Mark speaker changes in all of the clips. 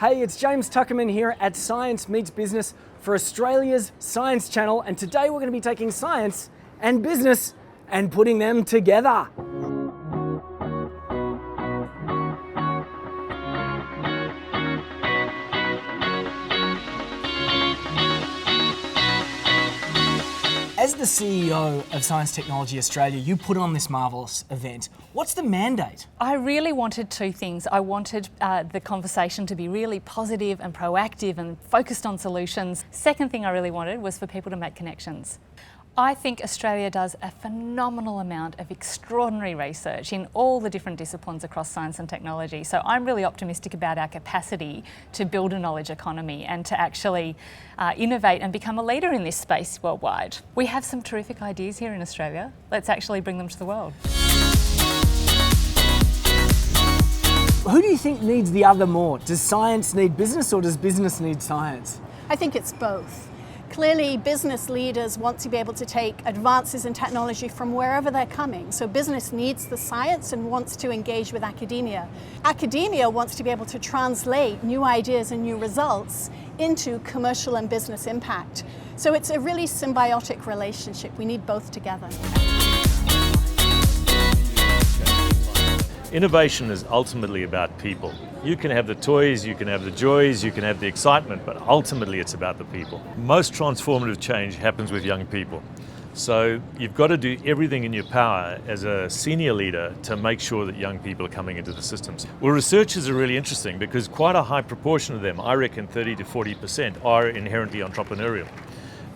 Speaker 1: Hey, it's James Tuckerman here at Science Meets Business for Australia's Science Channel, and today we're going to be taking science and business and putting them together. As the CEO of Science Technology Australia, you put on this marvellous event. What's the mandate?
Speaker 2: I really wanted two things. I wanted the conversation to be really positive and proactive and focused on solutions. Second thing I really wanted was for people to make connections. I think Australia does a phenomenal amount of extraordinary research in all the different disciplines across science and technology. So I'm really optimistic about our capacity to build a knowledge economy and to actually innovate and become a leader in this space worldwide. We have some terrific ideas here in Australia. Let's actually bring them to the world.
Speaker 1: Who do you think needs the other more? Does science need business or does business need science?
Speaker 3: I think it's both. Clearly, business leaders want to be able to take advances in technology from wherever they're coming. So business needs the science and wants to engage with academia. Academia wants to be able to translate new ideas and new results into commercial and business impact. So it's a really symbiotic relationship. We need both together.
Speaker 4: Innovation is ultimately about people. You can have the toys, you can have the joys, you can have the excitement, but ultimately it's about the people. Most transformative change happens with young people. So you've got to do everything in your power as a senior leader to make sure that young people are coming into the systems. Well, researchers are really interesting because quite a high proportion of them, I reckon 30 to 40%, are inherently entrepreneurial.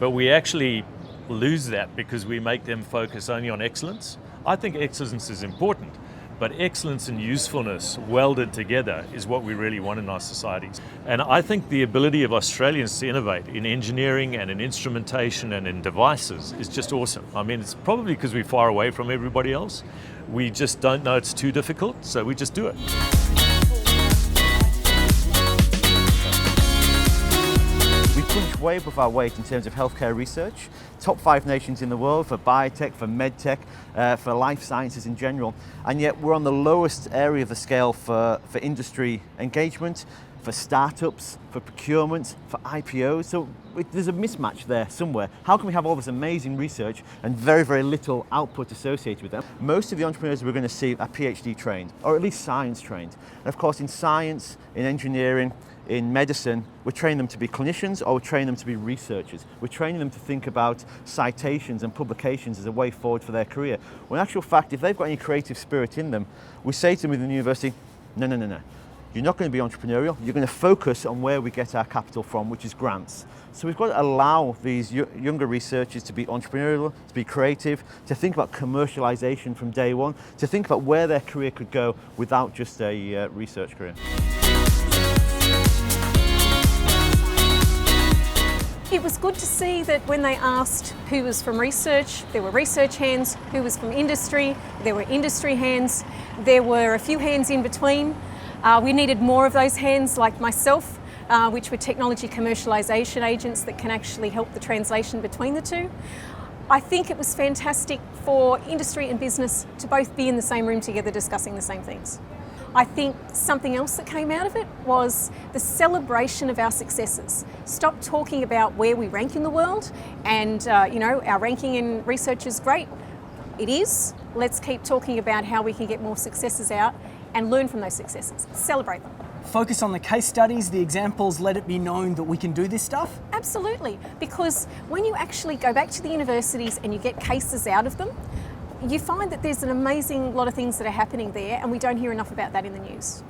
Speaker 4: But we actually lose that because we make them focus only on excellence. I think excellence is important. But excellence and usefulness welded together is what we really want in our societies. And I think the ability of Australians to innovate in engineering and in instrumentation and in devices is just awesome. I mean, it's probably because we're far away from everybody else. We just don't know it's too difficult, so we just do it.
Speaker 5: We punch way above our weight in terms of healthcare research. Top 5 nations in the world for biotech, for medtech, for life sciences in general. And yet we're on the lowest area of the scale for industry engagement, for startups, for procurement, for IPOs. So there's a mismatch there somewhere. How can we have all this amazing research and very, very little output associated with them? Most of the entrepreneurs we're going to see are PhD trained, or at least science trained. And of course in science, in engineering, in medicine, we're training them to be clinicians or we're training them to be researchers. We're training them to think about citations and publications as a way forward for their career. Well, in actual fact, if they've got any creative spirit in them, we say to them within the university, no. You're not going to be entrepreneurial. You're going to focus on where we get our capital from, which is grants. So we've got to allow these younger researchers to be entrepreneurial, to be creative, to think about commercialization from day one, to think about where their career could go without just a research career.
Speaker 6: It was good to see that when they asked who was from research, there were research hands, who was from industry, there were industry hands, there were a few hands in between. We needed more of those hands like myself, which were technology commercialisation agents that can actually help the translation between the two. I think it was fantastic for industry and business to both be in the same room together discussing the same things. I think something else that came out of it was the celebration of our successes. Stop talking about where we rank in the world and our ranking in research is great. It is. Let's keep talking about how we can get more successes out and learn from those successes. Celebrate them.
Speaker 1: Focus on the case studies, the examples, let it be known that we can do this stuff?
Speaker 6: Absolutely, because when you actually go back to the universities and you get cases out of them, you find that there's an amazing lot of things that are happening there and we don't hear enough about that in the news.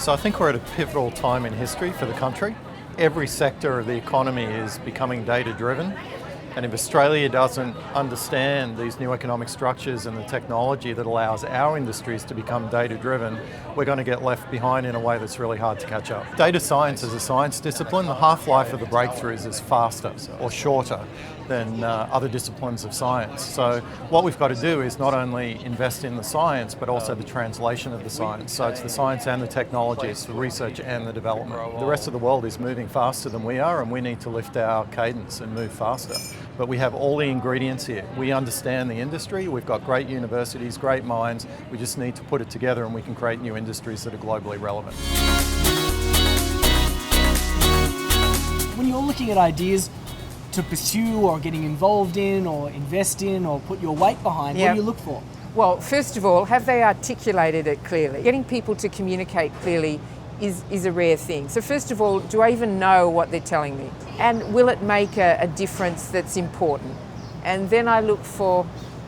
Speaker 7: So I think we're at a pivotal time in history for the country. Every sector of the economy is becoming data-driven. And if Australia doesn't understand these new economic structures and the technology that allows our industries to become data-driven, we're going to get left behind in a way that's really hard to catch up. Data science is a science discipline. The half-life of the breakthroughs is faster or shorter. than other disciplines of science. So what we've got to do is not only invest in the science, but also the translation of the science. So it's the science and the technology, it's the research and the development. The rest of the world is moving faster than we are, and we need to lift our cadence and move faster. But we have all the ingredients here. We understand the industry, we've got great universities, great minds, we just need to put it together and we can create new industries that are globally relevant.
Speaker 1: When you're looking at ideas to pursue or getting involved in or invest in or put your weight behind, what do you look for?
Speaker 8: Well, first of all, have they articulated it clearly? Getting people to communicate clearly is a rare thing. So first of all, do I even know what they're telling me? And will it make a difference that's important? And then I look for,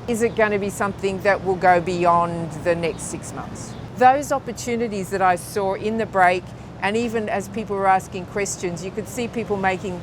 Speaker 8: is it going to be something that will go beyond the next 6 months? Those opportunities that I saw in the break, and even as people were asking questions, you could see people making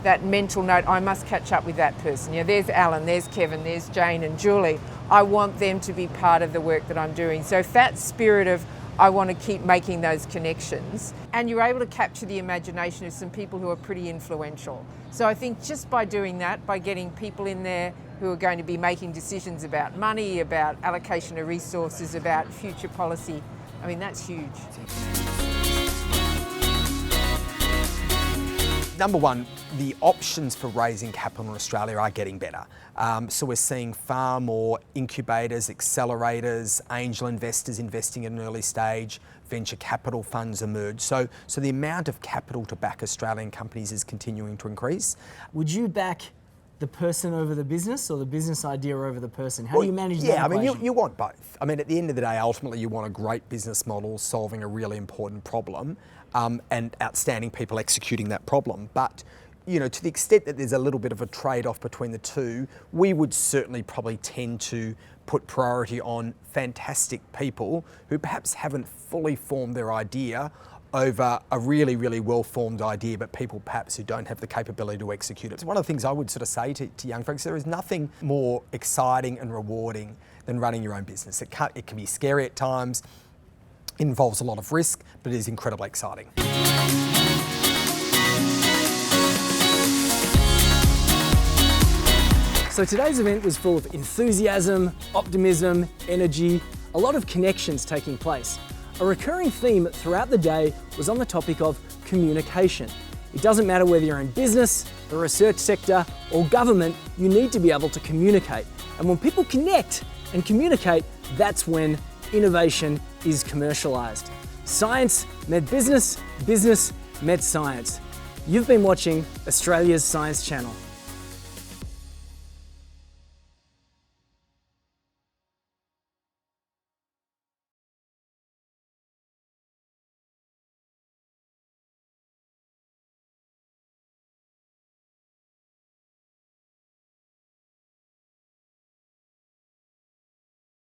Speaker 8: that mental note, I must catch up with that person. You know, there's Alan, there's Kevin, there's Jane and Julie. I want them to be part of the work that I'm doing. So if that spirit of I want to keep making those connections, and you're able to capture the imagination of some people who are pretty influential. So I think just by doing that, by getting people in there who are going to be making decisions about money, about allocation of resources, about future policy, I mean, that's huge.
Speaker 9: Number one, the options for raising capital in Australia are getting better. So we're seeing far more incubators, accelerators, angel investors investing at an early stage, venture capital funds emerge. So the amount of capital to back Australian companies is continuing to increase.
Speaker 1: Would you back the person over the business or the business idea over the person? How do you manage that
Speaker 9: Yeah, I mean,
Speaker 1: equation?
Speaker 9: you want both. I mean, at the end of the day, ultimately you want a great business model solving a really important problem and outstanding people executing that problem. But you know, to the extent that there's a little bit of a trade-off between the two, we would certainly probably tend to put priority on fantastic people who perhaps haven't fully formed their idea over a really, really well-formed idea, but people perhaps who don't have the capability to execute it. It's one of the things I would sort of say to young folks, there is nothing more exciting and rewarding than running your own business. It can be scary at times, involves a lot of risk, but it is incredibly exciting.
Speaker 1: So today's event was full of enthusiasm, optimism, energy, a lot of connections taking place. A recurring theme throughout the day was on the topic of communication. It doesn't matter whether you're in business, the research sector, or government, you need to be able to communicate. And when people connect and communicate, that's when innovation is commercialised. Science met business, business met science. You've been watching Australia's Science Channel.